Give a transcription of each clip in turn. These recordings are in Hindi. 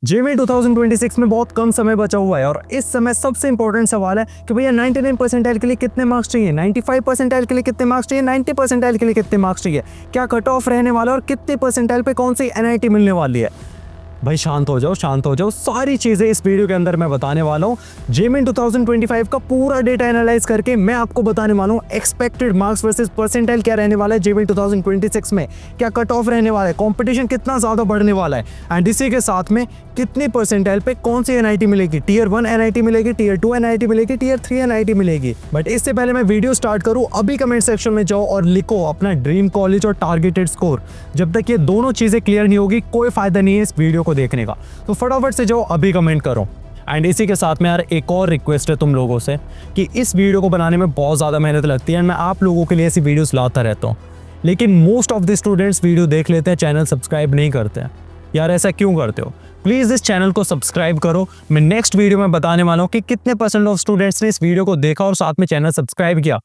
जेईई 2026 में बहुत कम समय बचा हुआ है और इस समय सबसे इंपॉर्टेंट सवाल है कि भैया 99 परसेंटाइल के लिए कितने मार्क्स चाहिए, 95 परसेंटाइल के लिए कितने मार्क्स चाहिए, 90 परसेंटाइल के लिए कितने मार्क्स चाहिए, क्या कट ऑफ रहने वाला है और कितने परसेंटाइल पे कौन सी एनआईटी मिलने वाली है। भाई शांत हो जाओ, शांत हो जाओ, सारी चीजें इस वीडियो के अंदर मैं बताने वाला हूँ। जेईई 2025 का पूरा डेटा एनालाइज करके मैं आपको बताने वाला हूँ एक्सपेक्टेड मार्क्स वर्सेस परसेंटाइल क्या रहने वाला है जेईई 2026 में, क्या कट ऑफ रहने वाला है, कंपटीशन कितना ज्यादा बढ़ने वाला है एंड इसी के साथ में कितनी परसेंटाइल पे कौन सी एनआईटी मिलेगी, टियर 1 एनआईटी मिलेगी, टियर 2 एनआईटी मिलेगी, टियर 3 एनआईटी मिलेगी। बट इससे पहले मैं वीडियो स्टार्ट करूँ, अभी कमेंट सेक्शन में जाओ और लिखो अपना ड्रीम कॉलेज और टारगेटेड स्कोर। जब तक ये दोनों चीजें क्लियर नहीं होगी कोई फायदा नहीं है इस वीडियो को देखने का, तो फटाफट से जाओ अभी कमेंट करो। एंड इसी के साथ में यार एक और रिक्वेस्ट है तुम लोगों से कि इस वीडियो को बनाने में बहुत ज़्यादा मेहनत लगती है एंड मैं आप लोगों के लिए ऐसी वीडियोस लाता रहता हूँ, लेकिन most of the students video देख लेते हैं, चैनल सब्सक्राइब नहीं करते हैं। यार ऐसा क्यों करते हो? प्लीज़ इस चैनल को सब्सक्राइब करो। मैं नेक्स्ट वीडियो में बताने वाला हूँ कि कितने परसेंट ऑफ स्टूडेंट्स ने इस वीडियो को देखा और साथ में चैनल सब्सक्राइब किया।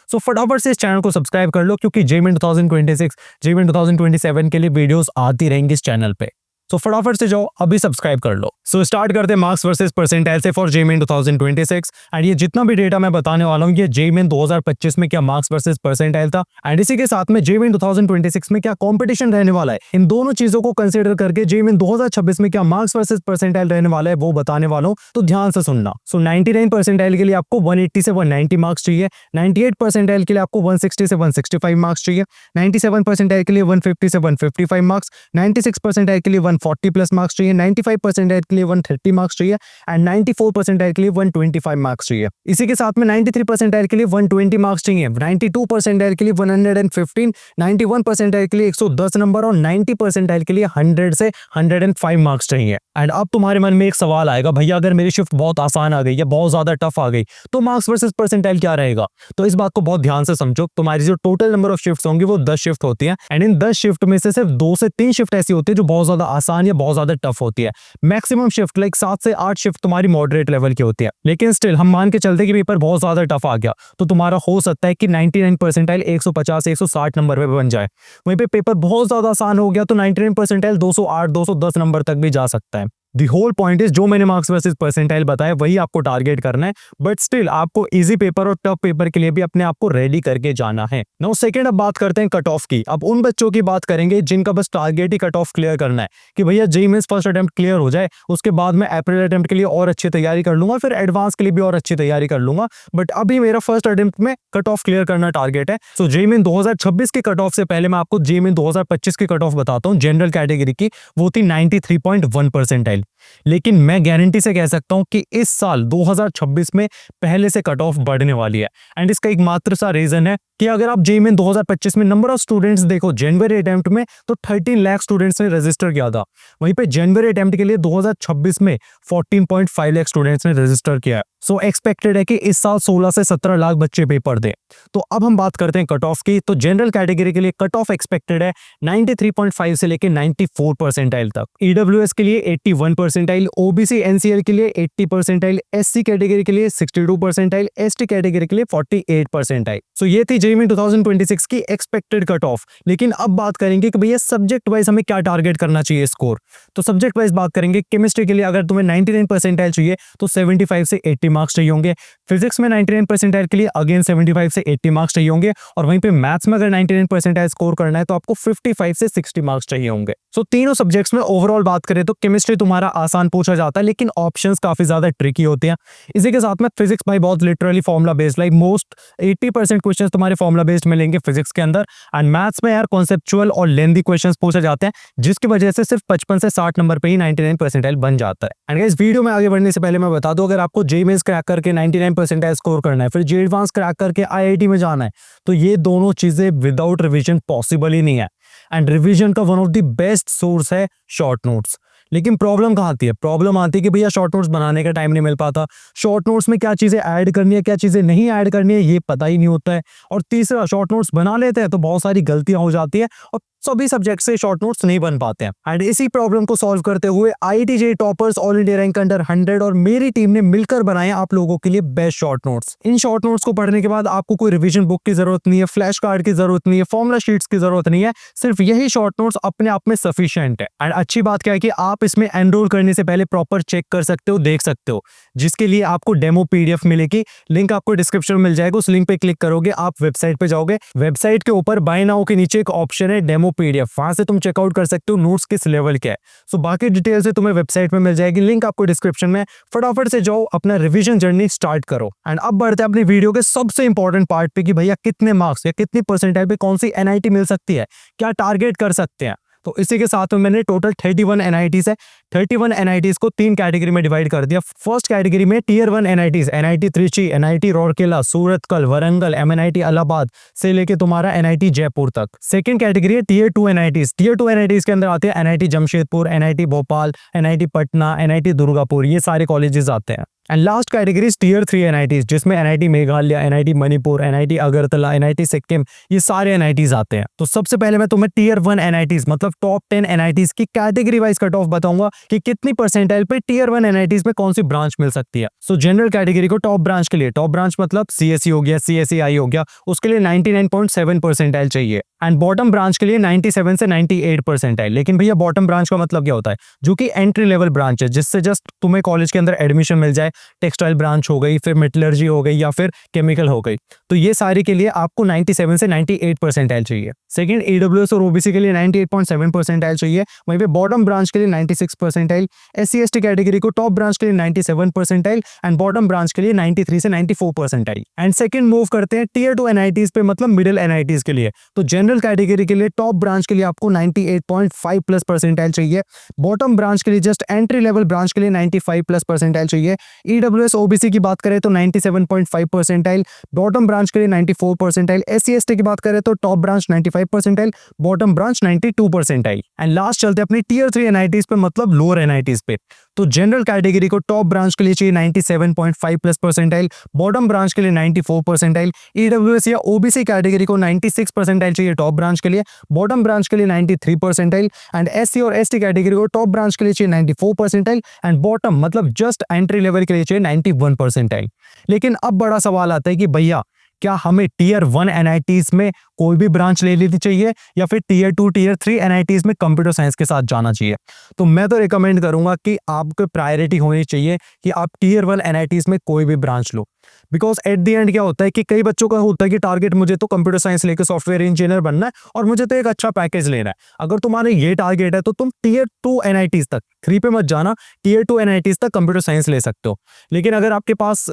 सो फटाफट से इस चैनल को सब्सक्राइब कर लो क्योंकि जेईई 2026 जेईई 2027 के लिए वीडियोस आती रहेंगी इस चैनल पे। तो फटाफट से जाओ अभी सब्सक्राइब कर लो। सो स्टार्ट करते हैं मार्क्स वर्सेस परसेंटाइल से फॉर जेईई 2026 एंड ये जितना भी डेटा मैं बताने वाला हूँ ये जेईई 2025 में क्या मार्क्स वर्सेस परसेंटाइल था एंड इसी के साथ में जेईई 2026 में क्या कंपटीशन रहने वाला है, इन दोनों चीजों को कंसीडर करके जेईई 2026 में क्या मार्क्स वर्सेस परसेंटाइल रहने वाला है वो बताने वाला हूँ, तो ध्यान से सुनना। सो 99 परसेंटाइल के लिए आपको 180 से 190 मार्क्स चाहिए, 98 परसेंटाइल के लिए आपको 160 से 165 मार्क्स चाहिए, 97 परसेंटाइल के लिए 150 से 155 मार्क्स, 96 परसेंटाइल के लिए 140 प्लस मार्क्स चाहिए, 95 परसेंटाइल के लिए 130 मार्क्स चाहिए एंड 94 परसेंटाइल के लिए 125 मार्क्स चाहिए। इसी के साथ में 93 परसेंटाइल के लिए 120 मार्क्स चाहिए, 92 परसेंटाइल के लिए 115, 91 परसेंटाइल के लिए 110 नंबर और 90 परसेंटाइल के लिए 100 से 105 मार्क्स चाहिए। एंड अब तुम्हारे मन में एक सवाल आएगा, भैया अगर मेरी शिफ्ट बहुत आसान आ गई या बहुत ज्यादा टफ आ गई तो मार्क्स वर्सेस परसेंटाइल क्या रहेगा? तो इस बात को बहुत ध्यान से समझो। तुम्हारी जो टोटल नंबर ऑफ शिफ्ट्स होंगी वो 10 शिफ्ट होती है एंड इन 10 शिफ्ट में से सिर्फ 2 से 3 शिफ्ट ऐसी होती है जो बहुत ज्यादा आसान या बहुत ज्यादा टफ होती है। मैक्सिमम शिफ्ट लाइक 7 से 8 शिफ्ट तुम्हारी मॉडरेट लेवल की होती है। लेकिन स्टिल हम मान के चलते कि पेपर बहुत ज्यादा टफ आ गया तो तुम्हारा हो सकता है कि 99 परसेंटाइल 150 160 नंबर पे बन जाए। वहीं पे पेपर बहुत ज्यादा आसान हो गया तो 99 परसेंटाइल 208 210 नंबर तक भी जा सकता है। दी होल पॉइंट इज जो मैंने मार्क्स वर्सेस परसेंटाइल बताया वही आपको टारगेट करना है, बट स्टिल आपको इजी पेपर और टफ पेपर के लिए भी अपने आप को रेडी करके जाना है। नाउ सेकंड अब बात करते हैं कट ऑफ की। अब उन बच्चों की बात करेंगे जिनका बस टारगेट ही कट ऑफ क्लियर करना है कि भैया JEE mains first attempt clear हो जाए, उसके बाद मैं अप्रैल अटेम्प्ट के लिए और अच्छी तैयारी कर लूंगा, फिर एडवांस के लिए भी और अच्छी तैयारी कर लूंगा, बट अभी मेरा फर्स्ट अटेम्प्ट में कट ऑफ क्लियर करना टारगेट है। सो जेईई 2026 की कट ऑफ से पहले मैं आपको जेईई 2025 की कट ऑफ बताता हूँ। जनरल कैटेगरी की वो थी 93.1 परसेंटाइल, लेकिन मैं गारंटी से कह सकता हूं कि इस साल 2026 में पहले से कट ऑफ बढ़ने वाली है एंड इसका एक मात्र सा रीजन है कि अगर आप जेईई 2025 में नंबर ऑफ स्टूडेंट्स देखो जनवरी अटेम्प्ट में तो 13 लाख स्टूडेंट्स ने रजिस्टर किया था, वहीं पे जनवरी अटेम्प्ट के लिए 2026 में 14.5 लाख स्टूडेंट्स ने रजिस्टर किया है। सो एक्सपेक्टेड है कि इस साल 16 से 17 लाख बच्चे पेपर दें। तो अब हम बात करते हैं कट ऑफ की। तो जनरल कैटेगरी के लिए कट ऑफ एक्सपेक्टेड है 93.5 से लेकर 94 परसेंटाइल तक, ईडब्ल्यूएस के लिए 81 परसेंटाइल, ओबीसी एनसीएल के लिए 80 परसेंटाइल, एससी कैटेगरी के लिए 62 परसेंटाइल, एसटी कैटेगरी के लिए 48 परसेंटाइल। सो ये थी जेईई 2026 की एक्सपेक्टेड कट ऑफ। लेकिन अब बात करेंगे कि भैया सब्जेक्ट वाइज हमें क्या टारगेट करना चाहिए स्कोर। तो सब्जेक्ट वाइज बात करेंगे, केमिस्ट्री के लिए अगर तुम्हें 99 परसेंटाइल चाहिए तो 75 से 80 मार्क्स चाहिए होंगे, फिजिक्स में 99 परसेंटाइल के लिए अगेन 75 से 80 मार्क्स चाहिए होंगे और वहीं पे मैथ्स में अगर 99 परसेंटाइल स्कोर करना है तो आपको 55 से 60 मार्क्स चाहिए होंगे। सो तीनों सब्जेक्ट्स में ओवरऑल बात करें तो केमिस्ट्री तुम्हारा आसान पूछा जाता है लेकिन ऑप्शंस काफी ज्यादा ट्रिकी होते हैं। इसी के साथ में फिजिक्स भाई बहुत literally formula based, like most 80% questions तुम्हारे फॉर्मुला बेस्ड मिलेंगे फिजिक्स के अंदर एंड मैथ्स में यार कॉन्सेप्चुअल और लेंथी क्वेश्चंस पूछे जाते हैं जिसकी वजह से सिर्फ 55 से 60 नंबर पे ही 99 परसेंटाइल बन जाता है। एंड गाइस वीडियो में आगे बढ़ने से पहले मैं बता दूं, अगर आपको जेईई मेंस क्रैक करके 99 परसेंटाइल स्कोर करना है, फिर जेईई एडवांस क्रैक करके आईआईटी में जाना है, तो ये दोनों चीजें विदाउट रिवीजन पॉसिबल ही नहीं है। एंड रिवीजन का one of the best source है शॉर्ट नोट्स। लेकिन प्रॉब्लम कहाँ आती है? प्रॉब्लम आती है कि भैया शॉर्ट नोट्स बनाने का टाइम नहीं मिल पाता, शॉर्ट नोट्स में क्या चीजें ऐड करनी है क्या चीजें नहीं ऐड करनी है ये पता ही नहीं होता है, और तीसरा शॉर्ट नोट्स बना लेते हैं तो बहुत सारी गलतियां हो जाती है और सभी सब्जेक्ट से शॉर्ट नोट्स नहीं बन पाते हैं। एंड इसी प्रॉब्लम को सॉल्व करते हुए IIT JEE toppers all India rank under 100 और मेरी टीम ने मिलकर बनाए आप लोगों के लिए best short notes. In short notes को पढ़ने के बाद आपको कोई रिवीजन बुक की जरूरत नहीं है, फ्लैश कार्ड की जरूरत नहीं है, फॉर्मुला शीट्स की जरूरत नहीं है, सिर्फ यही शॉर्ट नोट्स अपने आप में सफिशिएंट है। एंड अच्छी बात क्या है कि आप इसमें एनरोल करने से पहले प्रॉपर चेक कर सकते हो, देख सकते हो, जिसके लिए आपको डेमो PDF मिलेगी। लिंक आपको डिस्क्रिप्शन में मिल जाएगा, उस लिंक पे क्लिक करोगे आप वेबसाइट पे जाओगे, वेबसाइट के ऊपर बाय नाउ के नीचे एक ऑप्शन है डेमो PDF, वहां से तुम चेकआउट कर सकते हो नोट्स किस लेवल के है। सो बाकी डिटेल्स तुम्हें वेबसाइट में मिल जाएगी, लिंक आपको डिस्क्रिप्शन में। फटाफट से जाओ, अपना रिवीजन जर्नी स्टार्ट करो। एंड अब बढ़ते हैं अपनी वीडियो के सबसे इंपॉर्टेंट पार्ट पे कि भैया कितने मार्क्स या कितनी परसेंटाइल पे कौन सी NIT मिल सकती है, क्या टारगेट कर सकते हैं। तो इसी के साथ में मैंने टोटल 31 NITs है, 31 NITs को 3 कैटेगरी में डिवाइड कर दिया। फर्स्ट कैटेगरी में Tier 1 NITs, NIT Trichy, NIT Rourkela, Surathkal, Warangal, MNIT Allahabad से लेके तुम्हारा NIT जयपुर तक। सेकंड कैटेगरी है Tier 2 NITs। Tier 2 NITs के अंदर आते हैं NIT Jamshedpur, NIT Bhopal, NIT Patna, NIT Durgapur, ये सारे कॉलेजेस आते हैं। And last category Tier 3 NITs, जिसमें NIT Meghalaya, NIT Manipur, NIT Agartala, NIT Sikkim, ये सारे NITs आते हैं। तो सबसे पहले मैं तुम्हें Tier 1 NITs मतलब टॉप 10 NITs की कैटेगरी वाइज कट ऑफ बताऊंगा कि कितनी परसेंटाइल पे Tier 1 NITs में कौन सी ब्रांच मिल सकती है। सो जनरल कैटेगरी को टॉप ब्रांच के लिए, टॉप ब्रांच मतलब CSE हो गया, CSEI हो गया, उसके लिए 99.7 परसेंटाइल चाहिए। एंड बॉटम ब्रांच के लिए 97 से 98 परसेंटाइल। लेकिन भैया बॉटम ब्रांच का मतलब क्या होता है, जो कि एंट्री लेवल ब्रांच है, जिससे जस्ट तुम्हें कॉलेज के अंदर एडमिशन मिल जाए। टेक्सटाइल ब्रांच हो गई, फिर मेटलर्जी हो गई या फिर केमिकल हो गई, तो ये सारी के लिए आपको 97 से 98 परसेंटाइल चाहिए। सेकंड AWS और OBC के लिए 98.7 परसेंटाइल चाहिए। वहीं पे बॉटम ब्रांच के लिए 96 परसेंटाइल, SC ST कैटेगरी को टॉप ब्रांच के लिए 97 परसेंटाइल एंड बॉटम ब्रांच के लिए 93 से 94 परसेंटाइल। एंड सेकंड मूव करते हैं Tier 2 NITs पे, मतलब मिडिल NITs के लिए। तो जनरल कैटेगरी के लिए टॉप ब्रांच के लिए आपको 98.5 प्लस परसेंटाइल चाहिए, बॉटम ब्रांच के लिए जस्ट एंट्री लेवल ब्रांच के लिए 95 प्लस परसेंटाइल चाहिए। EWS OBC की बात करें तो 97.5 परसेंटाइल, बॉटम ब्रांच के लिए 94 परसेंटाइल। SC ST की बात करें तो top branch 95 percentile, bottom branch 92 percentile. And last चलते हैं अपनी Tier 3 NITs पे, मतलब लोअर NITs पे। तो जनरल कैटेगरी को टॉप ब्रांच के लिए चाहिए 97.5 प्लस परसेंटाइल, बॉटम ब्रांच के लिए 94 परसेंटाइल। EWS या OBC कैटेगरी को 96 परसेंटाइल चाहिए टॉप ब्रांच के लिए, बॉटम ब्रांच के लिए 93 परसेंटाइल। एंड SC और ST कैटेगरी को टॉप ब्रांच के लिए चाहिए 94 परसेंटाइल एंड बॉटम मतलब जस्ट एंट्री लेवल के लिए चाहिए 91 परसेंटाइल। लेकिन अब बड़ा सवाल आता है कि भैया क्या हमें Tier 1 NITs में कोई भी ब्रांच ले लेनी चाहिए या फिर Tier 2 Tier 3 NITs में कंप्यूटर साइंस के साथ जाना चाहिए। तो मैं तो रिकमेंड करूंगा कि आपको प्रायोरिटी होनी चाहिए कि आप Tier 1 NITs में कोई भी branch low. Because at the end क्या होता है कि कई बच्चों का होता है कि टारगेट मुझे तो कंप्यूटर साइंस लेकर सॉफ्टवेयर इंजीनियर बनना है और मुझे तो एक अच्छा पैकेज लेना है। अगर तुम्हारे ये टारगेट है तो तुम Tier 2 NITs तक, 3 पे मत जाना, Tier 2 NITs तक कंप्यूटर साइंस ले सकते हो। लेकिन अगर आपके पास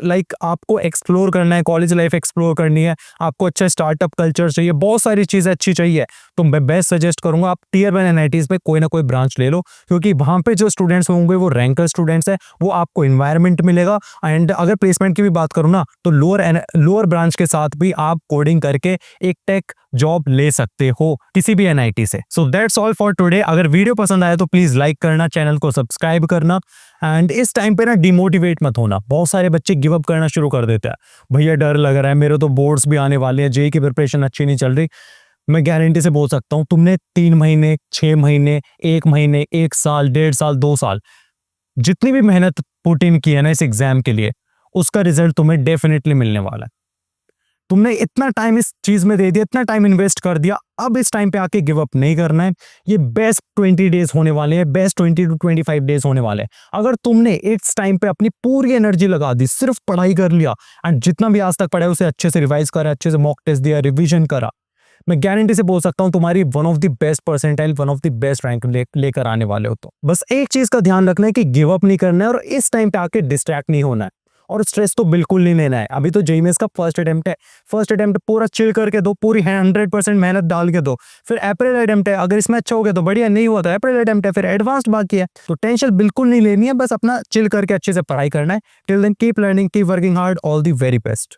आपको एक्सप्लोर करना है, कॉलेज लाइफ एक्सप्लोर करनी है, आपको अच्छा स्टार्टअप कल्चर चाहिए, बहुत सारी चीजें अच्छी चाहिए, तो मैं बेस्ट सजेस्ट करूंगा आप Tier 1 NITs में कोई ना कोई ब्रांच ले लो, क्योंकि वहां पे जो स्टूडेंट्स होंगे वो रैंकर स्टूडेंट्स है, वो आपको इन्वायरमेंट मिलेगा। एंड अगर प्लेसमेंट की भी बात करूँ ना तो लोअर ब्रांच के साथ भी आप कोडिंग करके एक टेक जॉब ले सकते हो किसी भी NIT से। So that's all for today. अगर वीडियो पसंद आया तो प्लीज लाइक करना, चैनल को सब्सक्राइब करना। एंड इस टाइम पे ना डिमोटिवेट मत होना। बहुत सारे बच्चे गिव अप करना शुरू कर देते हैं, भैया डर लग रहा है, मेरे तो बोर्ड्स भी आने वाले हैं, JEE की प्रिपरेशन अच्छी नहीं चल रही। मैं गारंटी से बोल सकता हूँ तुमने 3 महीने, 6 महीने, 1 महीने, 1 साल, 1.5 साल, 2 साल जितनी भी मेहनत पुट इन की है ना इस एग्जाम के लिए, उसका रिजल्ट तुम्हें डेफिनेटली मिलने वाला है। तुमने इतना टाइम इस चीज में दे दिया, इतना टाइम इन्वेस्ट कर दिया, अब इस टाइम पे आके गिव अप नहीं करना है। ये बेस्ट 20 डेज होने वाले हैं, बेस्ट 20 to 25 डेज होने वाले हैं। अगर तुमने इस टाइम पे अपनी पूरी एनर्जी लगा दी, सिर्फ पढ़ाई कर लिया एंड जितना भी आज तक पढ़ा है उसे अच्छे से रिवाइज करा, अच्छे से मॉक टेस्ट दिया, रिवीजन करा, मैं गारंटी से बोल सकता हूं तुम्हारी one of the best percentile, one of the best rank लेकर आने वाले हो। तो बस एक चीज का ध्यान रखना है कि गिव अप नहीं करना है और इस टाइम पे आके डिस्ट्रैक्ट नहीं होना है और स्ट्रेस तो बिल्कुल नहीं लेना है। अभी तो JEE मेंस का फर्स्ट अटेम्प्ट है, फर्स्ट अटेम्प्ट पूरा चिल करके दो, पूरी 100% मेहनत डाल के दो। फिर अप्रैल अटेम्प्ट है, अगर इसमें अच्छा हो गया तो बढ़िया, नहीं हुआ तो अप्रैल अटेम्प्ट है, फिर एडवांस्ड बाकी है। तो टेंशन बिल्कुल नहीं लेनी है, बस अपना चिल करके अच्छे से पढ़ाई करना है। Till then keep learning, keep working hard, all the very best.